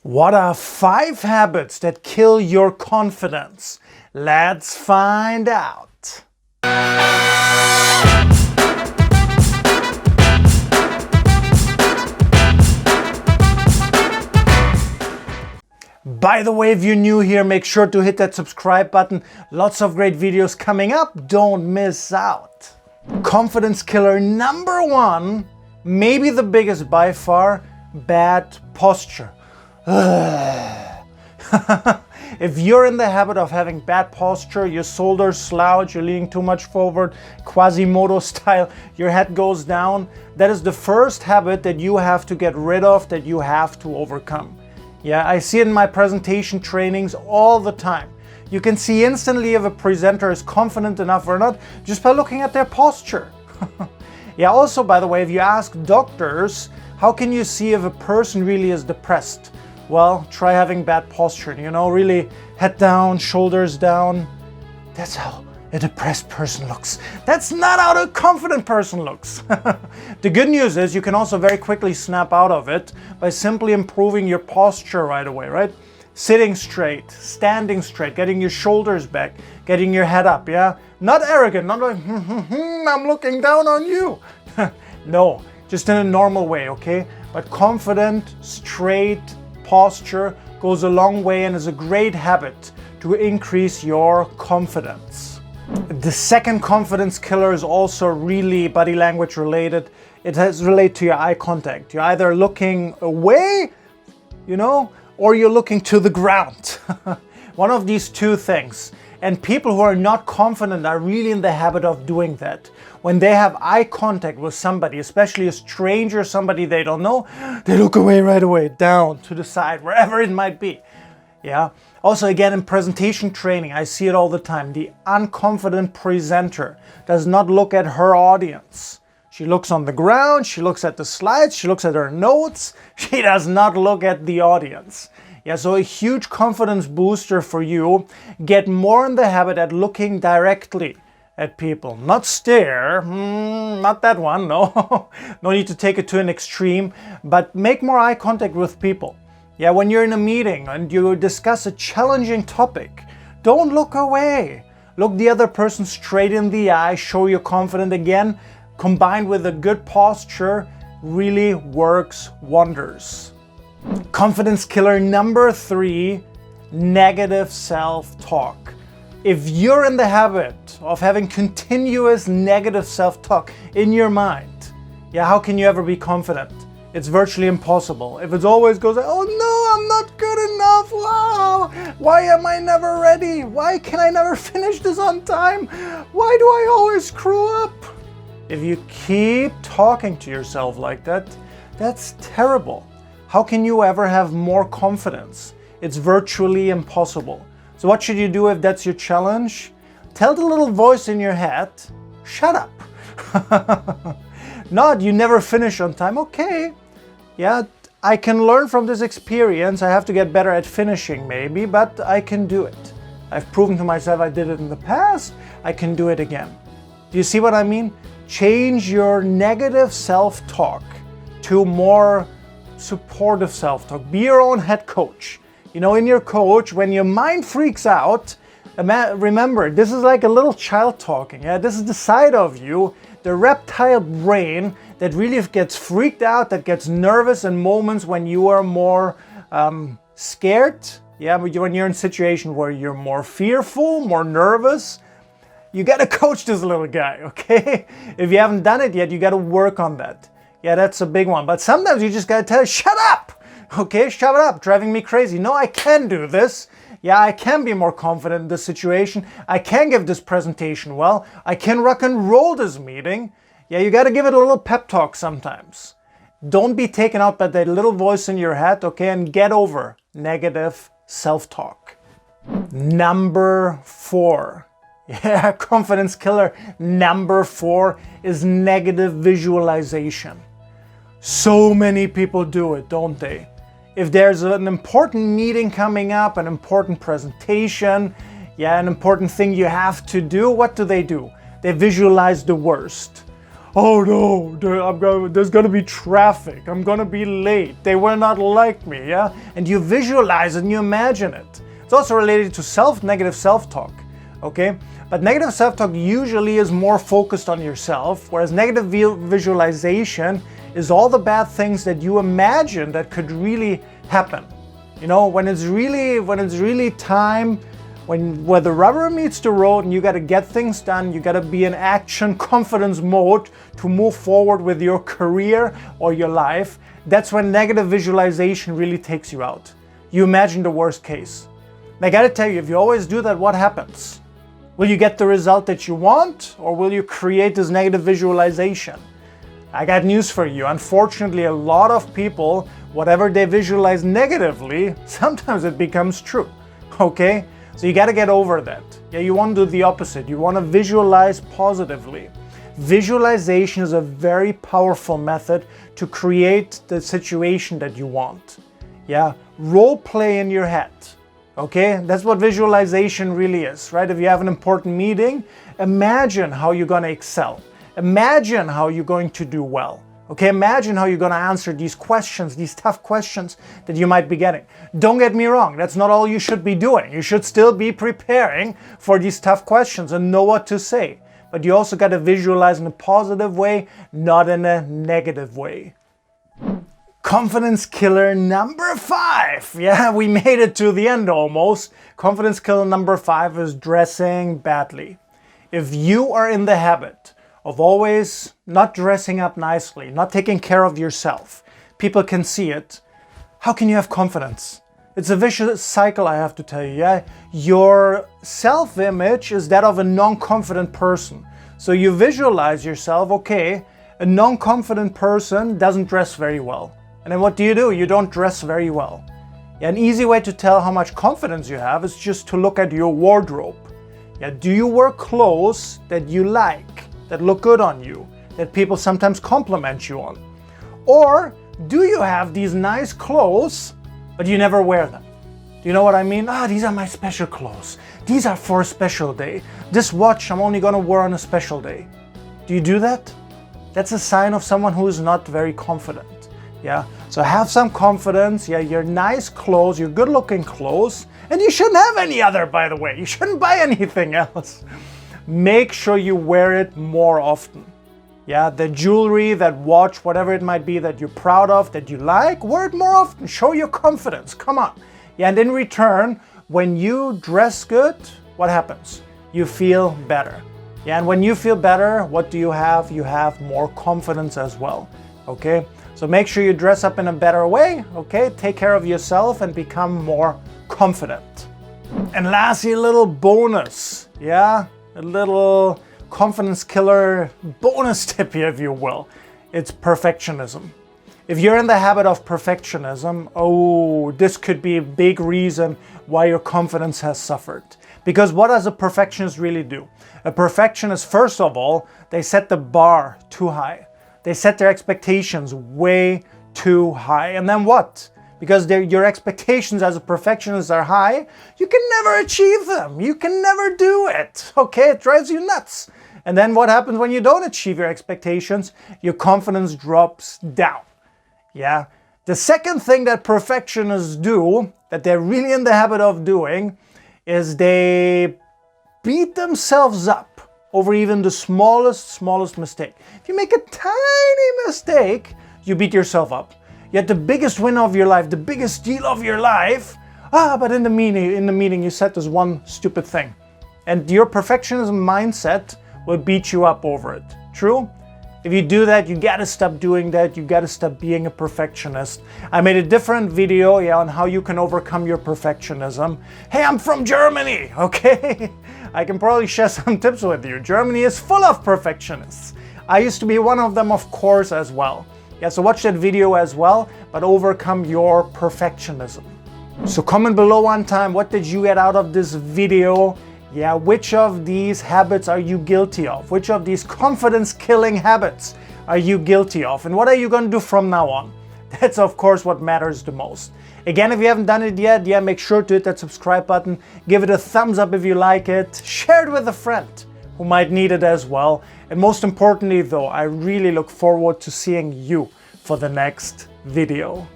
What are 5 habits that kill your confidence? Let's find out. By the way, if you're new here, make sure to hit that subscribe button. Lots of great videos coming up. Don't miss out. Confidence killer number 1, maybe the biggest by far, bad posture. If you're in the habit of having bad posture, your shoulders slouch, you're leaning too much forward, Quasimodo style, your head goes down, that is the first habit that you have to get rid of, that you have to overcome. Yeah, I see it in my presentation trainings all the time. You can see instantly if a presenter is confident enough or not just by looking at their posture. Yeah, also, by the way, if you ask doctors, how can you see if a person really is depressed? Well, try having bad posture, really head down, shoulders down. That's how a depressed person looks. That's not how a confident person looks. The good news is you can also very quickly snap out of it by simply improving your posture right away, right? Sitting straight, standing straight, getting your shoulders back, getting your head up, yeah? Not arrogant, not like, I'm looking down on you. No, just in a normal way, okay? But confident, straight posture goes a long way and is a great habit to increase your confidence. The second confidence killer is also really body language related. It has related to your eye contact. You're either looking away, or you're looking to the ground. One of these two things. And people who are not confident are really in the habit of doing that. When they have eye contact with somebody, especially a stranger, somebody they don't know, they look away right away, down, to the side, wherever it might be. Yeah. Also, again, in presentation training, I see it all the time. The unconfident presenter does not look at her audience. She looks on the ground, she looks at the slides, she looks at her notes. She does not look at the audience. Yeah, so a huge confidence booster for you. Get more in the habit at looking directly at people. Not stare, not that one, no. No need to take it to an extreme, but make more eye contact with people. Yeah, when you're in a meeting and you discuss a challenging topic, don't look away. Look the other person straight in the eye, show you're confident again, combined with a good posture, really works wonders. Confidence killer number 3, negative self-talk. If you're in the habit of having continuous negative self-talk in your mind, yeah, how can you ever be confident? It's virtually impossible. If it always goes, oh no, I'm not good enough, wow, why am I never ready? Why can I never finish this on time? Why do I always screw up? If you keep talking to yourself like that, that's terrible. How can you ever have more confidence? It's virtually impossible. So what should you do if that's your challenge? Tell the little voice in your head, shut up. Not, you never finish on time. Okay, yeah, I can learn from this experience. I have to get better at finishing maybe, but I can do it. I've proven to myself I did it in the past. I can do it again. Do you see what I mean? Change your negative self-talk to more supportive self-talk. Be your own head coach. In your coach, when your mind freaks out, remember, this is like a little child talking. Yeah, this is the side of you, the reptile brain that really gets freaked out, that gets nervous in moments when you are more scared. Yeah, but when you're in a situation where you're more fearful, more nervous, you gotta coach this little guy, okay? If you haven't done it yet, you gotta work on that. Yeah, that's a big one. But sometimes you just gotta tell, shut up! Okay, shut up, driving me crazy. No, I can do this. Yeah, I can be more confident in this situation. I can give this presentation well. I can rock and roll this meeting. Yeah, you gotta give it a little pep talk sometimes. Don't be taken out by that little voice in your head, okay? And get over negative self-talk. Number 4. Yeah, confidence killer number 4 is negative visualization. So many people do it, don't they? If there's an important meeting coming up, an important presentation, yeah, an important thing you have to do, what do? They visualize the worst. oh no, there's gonna be traffic, I'm gonna be late, they will not like me, yeah? And you visualize and you imagine it. It's also related to negative self-talk, okay? But negative self-talk usually is more focused on yourself, whereas negative visualization is all the bad things that you imagine that could really happen. You know, when it's really time, where the rubber meets the road and you got to get things done, you got to be in action, confidence mode to move forward with your career or your life, that's when negative visualization really takes you out. You imagine the worst case. And I got to tell you, if you always do that, what happens? Will you get the result that you want, or will you create this negative visualization? I got news for you. Unfortunately, a lot of people, whatever they visualize negatively, sometimes it becomes true, okay? So you got to get over that. Yeah, you want to do the opposite. You want to visualize positively. Visualization is a very powerful method to create the situation that you want. Yeah, role play in your head. Okay, that's what visualization really is, right? If you have an important meeting, imagine how you're going to excel. Imagine how you're going to do well. Okay, imagine how you're going to answer these questions, these tough questions that you might be getting. Don't get me wrong, that's not all you should be doing. You should still be preparing for these tough questions and know what to say. But you also got to visualize in a positive way, not in a negative way. Confidence killer number 5. Yeah, we made it to the end almost. Confidence killer number 5 is dressing badly. If you are in the habit of always not dressing up nicely, not taking care of yourself, people can see it, how can you have confidence? It's a vicious cycle, I have to tell you, yeah? Your self-image is that of a non-confident person. So you visualize yourself, okay, a non-confident person doesn't dress very well. And then what do? You don't dress very well. Yeah, an easy way to tell how much confidence you have is just to look at your wardrobe. Yeah, do you wear clothes that you like, that look good on you, that people sometimes compliment you on? Or do you have these nice clothes, but you never wear them? Do you know what I mean? These are my special clothes. These are for a special day. This watch I'm only gonna wear on a special day. Do you do that? That's a sign of someone who is not very confident. Yeah, so have some confidence. Yeah, your nice clothes, your good looking clothes, and you shouldn't have any other, by the way. You shouldn't buy anything else. Make sure you wear it more often. Yeah, the jewelry, that watch, whatever it might be that you're proud of, that you like, wear it more often. Show your confidence. Come on. Yeah, and in return, when you dress good, what happens? You feel better. Yeah, and when you feel better, what do you have? You have more confidence as well. Okay? So make sure you dress up in a better way, okay? Take care of yourself and become more confident. And lastly, a little bonus, yeah? A little confidence killer bonus tip here, if you will. It's perfectionism. If you're in the habit of perfectionism, this could be a big reason why your confidence has suffered. Because what does a perfectionist really do? A perfectionist, first of all, they set the bar too high. They set their expectations way too high. And then what? Because your expectations as a perfectionist are high, you can never achieve them. You can never do it. Okay, it drives you nuts. And then what happens when you don't achieve your expectations? Your confidence drops down. Yeah. The second thing that perfectionists do, that they're really in the habit of doing, is they beat themselves up over even the smallest mistake. If you make a tiny mistake, you beat yourself up. Yet the biggest win of your life, the biggest deal of your life, but in the meeting you said this one stupid thing. And your perfectionism mindset will beat you up over it. True? If you do that, you gotta stop doing that. You gotta stop being a perfectionist. I made a different video on how you can overcome your perfectionism. Hey, I'm from Germany, okay? I can probably share some tips with you. Germany is full of perfectionists. I used to be one of them, of course, as well. Yeah, so watch that video as well, but overcome your perfectionism. So comment below one time, what did you get out of this video? Yeah, which of these habits are you guilty of? Which of these confidence-killing habits are you guilty of? And what are you going to do from now on? That's, of course, what matters the most. Again, if you haven't done it yet, make sure to hit that subscribe button. Give it a thumbs up if you like it. Share it with a friend who might need it as well. And most importantly though, I really look forward to seeing you for the next video.